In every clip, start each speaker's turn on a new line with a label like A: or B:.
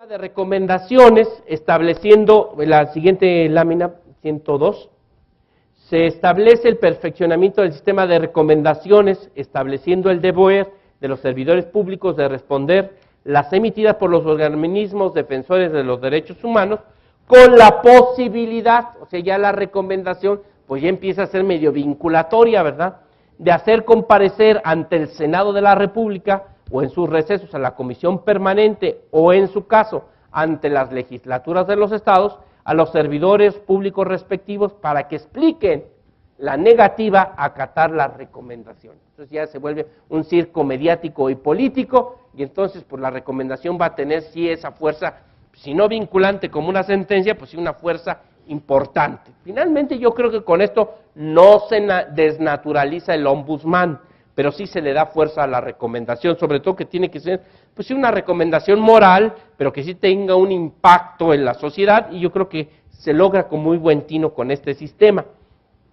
A: De recomendaciones, estableciendo la siguiente lámina 102, se establece el perfeccionamiento del sistema de recomendaciones, estableciendo el deber de los servidores públicos de responder las emitidas por los organismos defensores de los derechos humanos, con la posibilidad, o sea, ya la recomendación, pues ya empieza a ser medio vinculatoria, ¿verdad?, de hacer comparecer ante el Senado de la República o en sus recesos a la Comisión Permanente o en su caso ante las legislaturas de los estados a los servidores públicos respectivos para que expliquen la negativa a acatar las recomendaciones. Entonces ya se vuelve un circo mediático y político y entonces pues la recomendación va a tener sí esa fuerza, si no vinculante como una sentencia, pues sí una fuerza importante. Finalmente yo creo que con esto no se desnaturaliza el ombudsman, pero sí se le da fuerza a la recomendación, sobre todo que tiene que ser pues sí una recomendación moral, pero que sí tenga un impacto en la sociedad, y yo creo que se logra con muy buen tino con este sistema.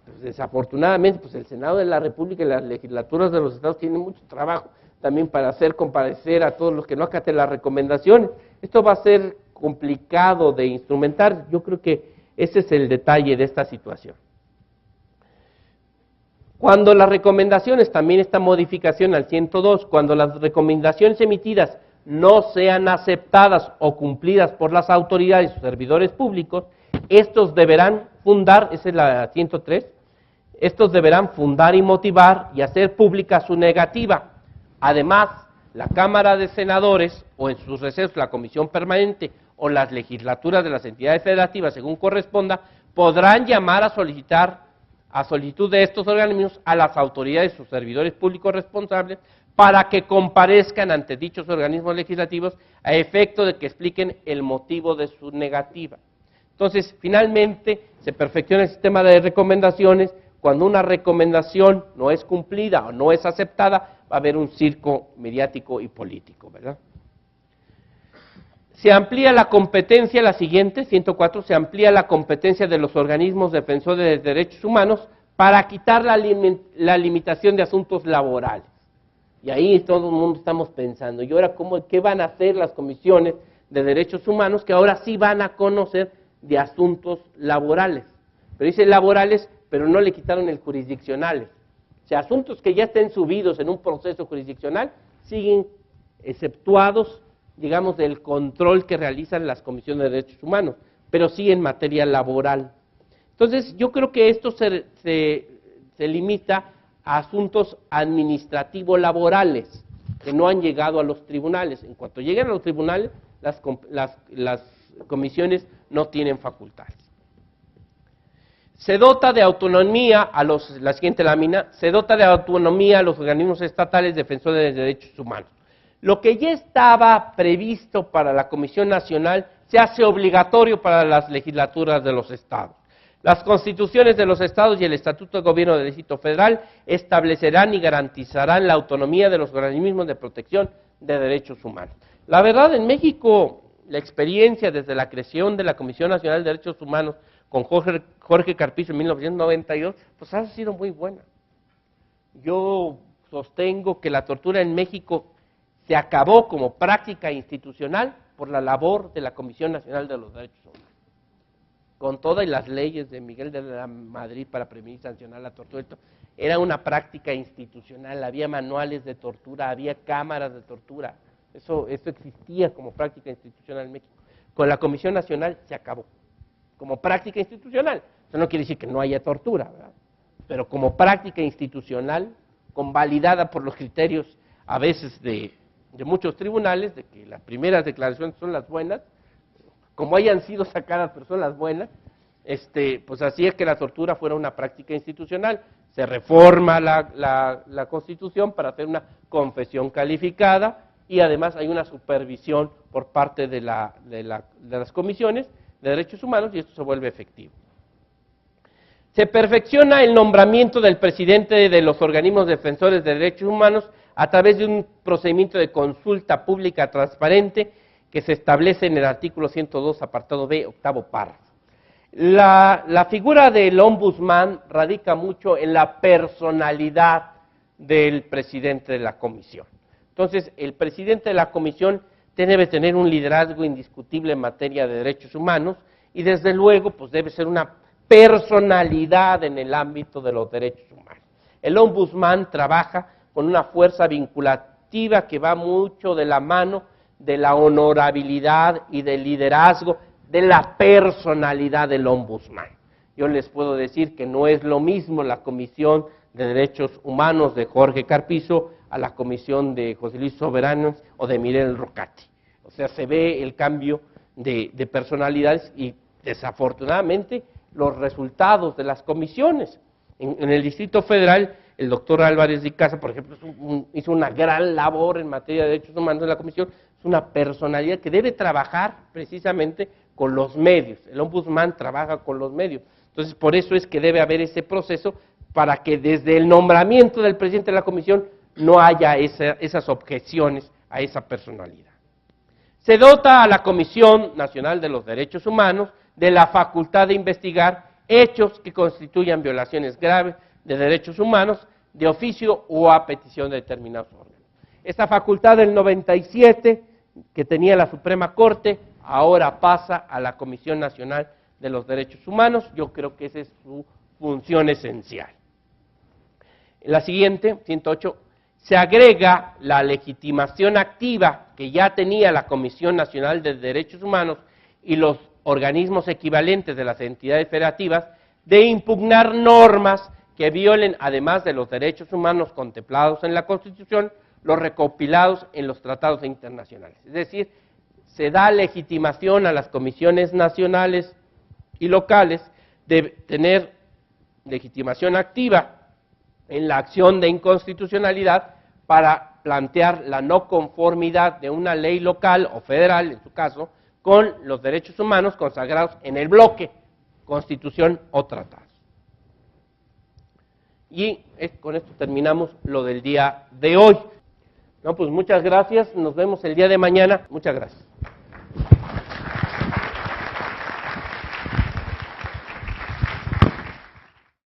A: Pues desafortunadamente, pues el Senado de la República y las legislaturas de los estados tienen mucho trabajo también para hacer comparecer a todos los que no acaten las recomendaciones. Esto va a ser complicado de instrumentar, yo creo que ese es el detalle de esta situación. Cuando las recomendaciones, también esta modificación al 102, cuando las recomendaciones emitidas no sean aceptadas o cumplidas por las autoridades o servidores públicos, estos deberán fundar, esa es la 103, estos deberán fundar y motivar y hacer pública su negativa. Además, la Cámara de Senadores o en sus recesos la Comisión Permanente o las legislaturas de las entidades federativas, según corresponda, podrán llamar a solicitud de estos organismos a las autoridades o servidores públicos responsables para que comparezcan ante dichos organismos legislativos a efecto de que expliquen el motivo de su negativa. Entonces, finalmente, se perfecciona el sistema de recomendaciones. Cuando una recomendación no es cumplida o no es aceptada, va a haber un circo mediático y político, ¿verdad? Se amplía la competencia, la siguiente, 104, se amplía la competencia de los organismos defensores de derechos humanos para quitar la limitación de asuntos laborales. Y ahí todo el mundo estamos pensando, ¿y ahora qué van a hacer las comisiones de derechos humanos que ahora sí van a conocer de asuntos laborales? Pero dice laborales, pero no le quitaron el jurisdiccionales. O sea, asuntos que ya estén subidos en un proceso jurisdiccional siguen exceptuados, digamos, del control que realizan las comisiones de derechos humanos, pero sí en materia laboral. Entonces, yo creo que esto se limita a asuntos administrativo-laborales que no han llegado a los tribunales. En cuanto lleguen a los tribunales, las comisiones no tienen facultades. Se dota de autonomía la siguiente lámina, se dota de autonomía a los organismos estatales defensores de derechos humanos. Lo que ya estaba previsto para la Comisión Nacional se hace obligatorio para las legislaturas de los estados. Las constituciones de los estados y el Estatuto de Gobierno del Distrito Federal establecerán y garantizarán la autonomía de los organismos de protección de derechos humanos. La verdad, en México, la experiencia desde la creación de la Comisión Nacional de Derechos Humanos con Jorge Carpizo en 1992, pues ha sido muy buena. Yo sostengo que la tortura en México se acabó como práctica institucional por la labor de la Comisión Nacional de los Derechos Humanos. Con todas las leyes de Miguel de la Madrid para prevenir y sancionar la tortura, era una práctica institucional, había manuales de tortura, había cámaras de tortura, eso existía como práctica institucional en México. Con la Comisión Nacional se acabó, como práctica institucional. Eso no quiere decir que no haya tortura, ¿verdad? Pero como práctica institucional, convalidada por los criterios a veces de muchos tribunales, de que las primeras declaraciones son las buenas, como hayan sido sacadas personas buenas, pues hacía que la tortura fuera una práctica institucional. Se reforma la Constitución para hacer una confesión calificada y además hay una supervisión por parte de las comisiones de derechos humanos y esto se vuelve efectivo. Se perfecciona el nombramiento del presidente de los organismos defensores de derechos humanos a través de un procedimiento de consulta pública transparente que se establece en el artículo 102, apartado B, octavo párrafo. La figura del ombudsman radica mucho en la personalidad del presidente de la comisión. Entonces, el presidente de la comisión debe tener un liderazgo indiscutible en materia de derechos humanos y desde luego pues debe ser una personalidad en el ámbito de los derechos humanos. El ombudsman trabaja con una fuerza vinculativa que va mucho de la mano de la honorabilidad y del liderazgo de la personalidad del ombudsman. Yo les puedo decir que no es lo mismo la Comisión de Derechos Humanos de Jorge Carpizo a la Comisión de José Luis Soberanos o de Miguel Rocati. O sea, se ve el cambio de personalidades y desafortunadamente los resultados de las comisiones. En el Distrito Federal, el doctor Álvarez de Casa, por ejemplo, hizo una gran labor en materia de derechos humanos en la comisión. Es una personalidad que debe trabajar precisamente con los medios. El ombudsman trabaja con los medios. Entonces, por eso es que debe haber ese proceso para que desde el nombramiento del presidente de la comisión no haya esas objeciones a esa personalidad. Se dota a la Comisión Nacional de los Derechos Humanos de la facultad de investigar hechos que constituyan violaciones graves de derechos humanos de oficio o a petición de determinados órganos. Esta facultad del 97 que tenía la Suprema Corte ahora pasa a la Comisión Nacional de los Derechos Humanos. Yo creo que esa es su función esencial. En la siguiente, 108, se agrega la legitimación activa que ya tenía la Comisión Nacional de Derechos Humanos y los organismos equivalentes de las entidades federativas de impugnar normas que violen, además de los derechos humanos contemplados en la Constitución, los recopilados en los tratados internacionales. Es decir, se da legitimación a las comisiones nacionales y locales de tener legitimación activa en la acción de inconstitucionalidad para plantear la no conformidad de una ley local o federal, en su caso, con los derechos humanos consagrados en el bloque, Constitución o tratados. Y con esto terminamos lo del día de hoy. No, pues muchas gracias, nos vemos el día de mañana. Muchas gracias.